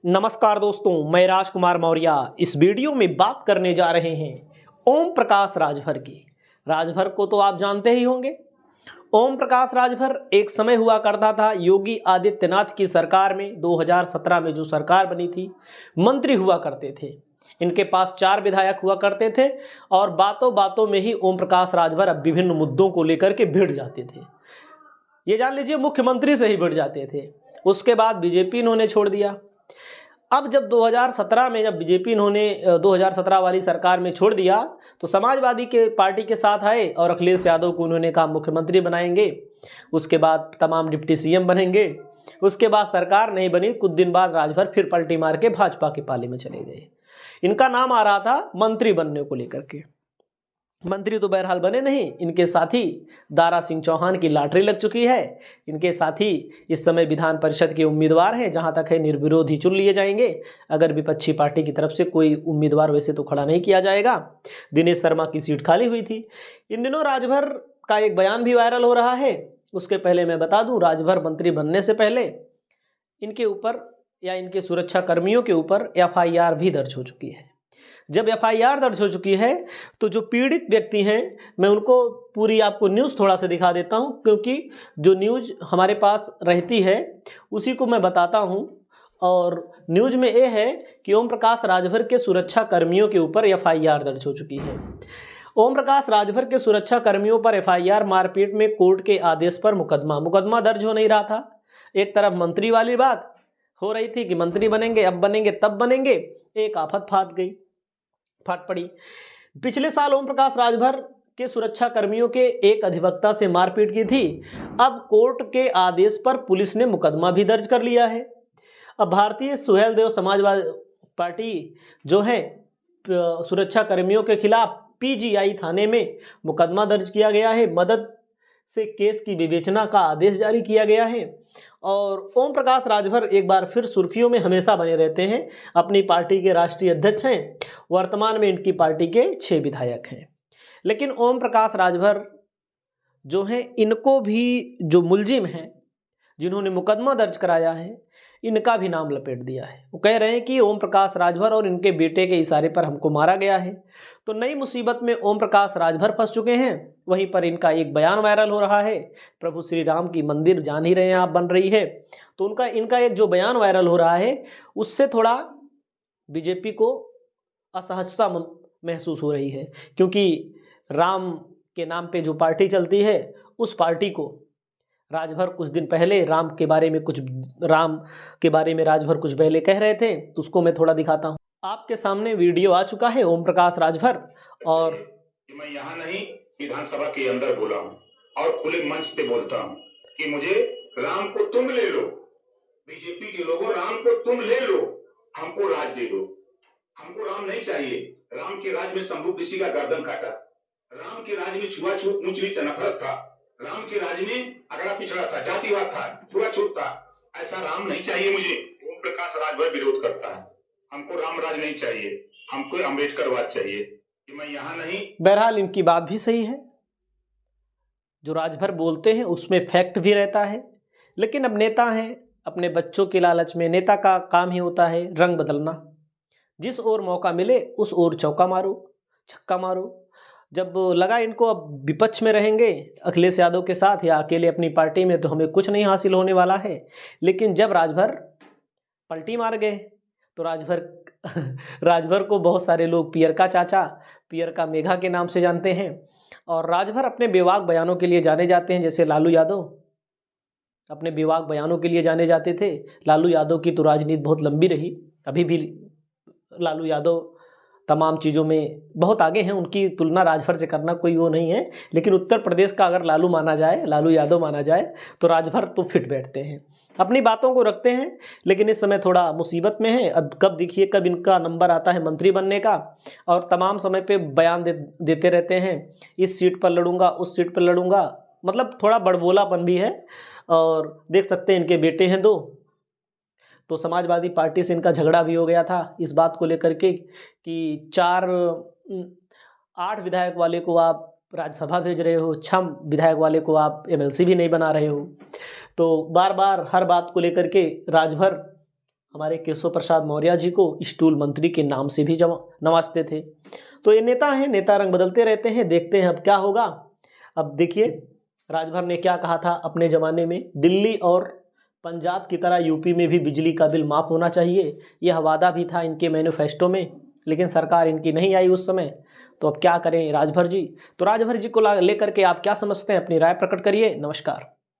नमस्कार दोस्तों, मैं राजकुमार मौर्य इस वीडियो में बात करने जा रहे हैं ओम प्रकाश राजभर की। राजभर को तो आप जानते ही होंगे। ओम प्रकाश राजभर एक समय हुआ करता था योगी आदित्यनाथ की सरकार में। 2017 में जो सरकार बनी थी, मंत्री हुआ करते थे। इनके पास 4 विधायक हुआ करते थे और बातों बातों में ही ओम प्रकाश राजभर अब विभिन्न मुद्दों को लेकर के भिड़ जाते थे। ये जान लीजिए, मुख्यमंत्री से ही भिड़ जाते थे। उसके बाद बीजेपी इन्होंने छोड़ दिया। अब जब 2017 में जब बीजेपी इन्होंने 2017 वाली सरकार में छोड़ दिया तो समाजवादी के पार्टी के साथ आए और अखिलेश यादव को उन्होंने कहा मुख्यमंत्री बनाएंगे। उसके बाद तमाम डिप्टी सीएम बनेंगे। उसके बाद सरकार नहीं बनी। कुछ दिन बाद राजभर फिर पलटी मार के भाजपा के पाले में चले गए। इनका नाम आ रहा था मंत्री बनने को लेकर के। मंत्री तो बहरहाल बने नहीं। इनके साथी दारा सिंह चौहान की लॉटरी लग चुकी है। इनके साथी इस समय विधान परिषद के उम्मीदवार हैं। जहां तक है निर्विरोध ही चुन लिए जाएंगे। अगर विपक्षी पार्टी की तरफ से कोई उम्मीदवार वैसे तो खड़ा नहीं किया जाएगा। दिनेश शर्मा की सीट खाली हुई थी। इन दिनों राजभर का एक बयान भी वायरल हो रहा है। उसके पहले मैं बता दूं, राजभर मंत्री बनने से पहले इनके ऊपर या इनके सुरक्षा कर्मियों के ऊपर FIR भी दर्ज हो चुकी है। जब FIR दर्ज हो चुकी है तो जो पीड़ित व्यक्ति हैं, मैं उनको पूरी आपको न्यूज़ थोड़ा सा दिखा देता हूं, क्योंकि जो न्यूज़ हमारे पास रहती है उसी को मैं बताता हूं। और न्यूज़ में ये है कि ओम प्रकाश राजभर के सुरक्षा कर्मियों के ऊपर FIR दर्ज हो चुकी है। ओम प्रकाश राजभर के सुरक्षा कर्मियों पर FIR, मारपीट में कोर्ट के आदेश पर मुकदमा दर्ज हो नहीं रहा था। एक तरफ मंत्री वाली बात हो रही थी कि मंत्री बनेंगे, अब बनेंगे, तब बनेंगे। एक आफत फाट पड़ी। पिछले साल ओम प्रकाश राजभर के सुरक्षा कर्मियों के एक अधिवक्ता से मारपीट की थी। अब कोर्ट के आदेश पर पुलिस ने मुकदमा भी दर्ज कर लिया है। अब भारतीय सुहेलदेव समाजवादी पार्टी जो है सुरक्षा कर्मियों के खिलाफ PGI थाने में मुकदमा दर्ज किया गया है। मदद से केस की विवेचना का आदेश जारी किया गया है। और ओम प्रकाश राजभर एक बार फिर सुर्खियों में हमेशा बने रहते हैं। अपनी पार्टी के राष्ट्रीय अध्यक्ष हैं। वर्तमान में इनकी पार्टी के 6 विधायक हैं। लेकिन ओम प्रकाश राजभर जो हैं, इनको भी जो मुलजिम हैं, जिन्होंने मुकदमा दर्ज कराया है, इनका भी नाम लपेट दिया है। वो कह रहे हैं कि ओम प्रकाश राजभर और इनके बेटे के इशारे पर हमको मारा गया है। तो नई मुसीबत में ओम प्रकाश राजभर फंस चुके हैं। वहीं पर इनका एक बयान वायरल हो रहा है। प्रभु श्री राम की मंदिर जान ही रहे हैं आप, बन रही है। तो इनका एक जो बयान वायरल हो रहा है, उससे थोड़ा बीजेपी को असहजता महसूस हो रही है। क्योंकि राम के नाम पे जो पार्टी चलती है, उस पार्टी को राजभर कुछ दिन पहले राम के बारे में राजभर कुछ पहले कह रहे थे। तो उसको मैं थोड़ा दिखाता हूँ। आपके सामने वीडियो आ चुका है ओम प्रकाश राजभर। और मैं यहाँ नहीं, विधानसभा के अंदर बोला हूँ और खुले मंच से बोलता हूँ कि मुझे राम को तुम ले लो, बीजेपी के लोगों, राम को तुम ले लो, हमको राज दे दो। हमको राम नहीं चाहिए। राम के राज में शंभू ऋषि का गर्दन काटा। राम के राज में छुआछूत, ऊंच नीच, नफरत था। राम के राज में अगड़ा पिछड़ा था, जातिवाद था, छुआछूत था। ऐसा राम नहीं चाहिए मुझे। ओम प्रकाश राजभर विरोध करता है। हमको राम राज नहीं चाहिए, हमको अम्बेडकरवाद चाहिए। कि मैं यहाँ नहीं। बहरहाल इनकी बात भी सही है। जो राजभर बोलते हैं उसमें फैक्ट भी रहता है। लेकिन अब नेता हैं, अपने बच्चों के लालच में नेता का काम ही होता है रंग बदलना। जिस ओर मौका मिले उस ओर चौका मारो, छक्का मारो। जब लगा इनको अब विपक्ष में रहेंगे अखिलेश यादव के साथ या अकेले अपनी पार्टी में, तो हमें कुछ नहीं हासिल होने वाला है। लेकिन जब राजभर पलटी मार गए तो राजभर को बहुत सारे लोग पियर का चाचा, पियर का मेघा के नाम से जानते हैं। और राजभर अपने बेबाक बयानों के लिए जाने जाते हैं। जैसे लालू यादव अपने बेबाक बयानों के लिए जाने जाते थे। लालू यादव की तो राजनीति बहुत लंबी रही। अभी भी लालू यादव तमाम चीज़ों में बहुत आगे हैं। उनकी तुलना राजभर से करना कोई वो नहीं है। लेकिन उत्तर प्रदेश का अगर लालू यादव माना जाए तो राजभर तो फिट बैठते हैं, अपनी बातों को रखते हैं। लेकिन इस समय थोड़ा मुसीबत में है। अब कब इनका नंबर आता है मंत्री बनने का। और तमाम समय पे बयान देते रहते हैं, इस सीट पर लड़ूंगा, उस सीट पर लड़ूंगा। मतलब थोड़ा बड़बोलापन भी है। और देख सकते हैं इनके बेटे हैं 2। तो समाजवादी पार्टी से इनका झगड़ा भी हो गया था इस बात को लेकर के कि 8 विधायक वाले को आप राज्यसभा भेज रहे हो, 6 विधायक वाले को आप MLC भी नहीं बना रहे हो। तो बार बार हर बात को लेकर के राजभर हमारे केशव प्रसाद मौर्य जी को स्टूल मंत्री के नाम से भी नवाजते थे। तो ये नेता हैं, नेता रंग बदलते रहते हैं, देखते हैं अब क्या होगा। अब देखिए राजभर ने क्या कहा था अपने ज़माने में, दिल्ली और पंजाब की तरह यूपी में भी बिजली का बिल माफ़ होना चाहिए, यह वादा भी था इनके मैनिफेस्टो में, लेकिन सरकार इनकी नहीं आई उस समय। तो अब क्या करें राजभर जी? तो राजभर जी को लेकर के आप क्या समझते हैं, अपनी राय प्रकट करिए। नमस्कार।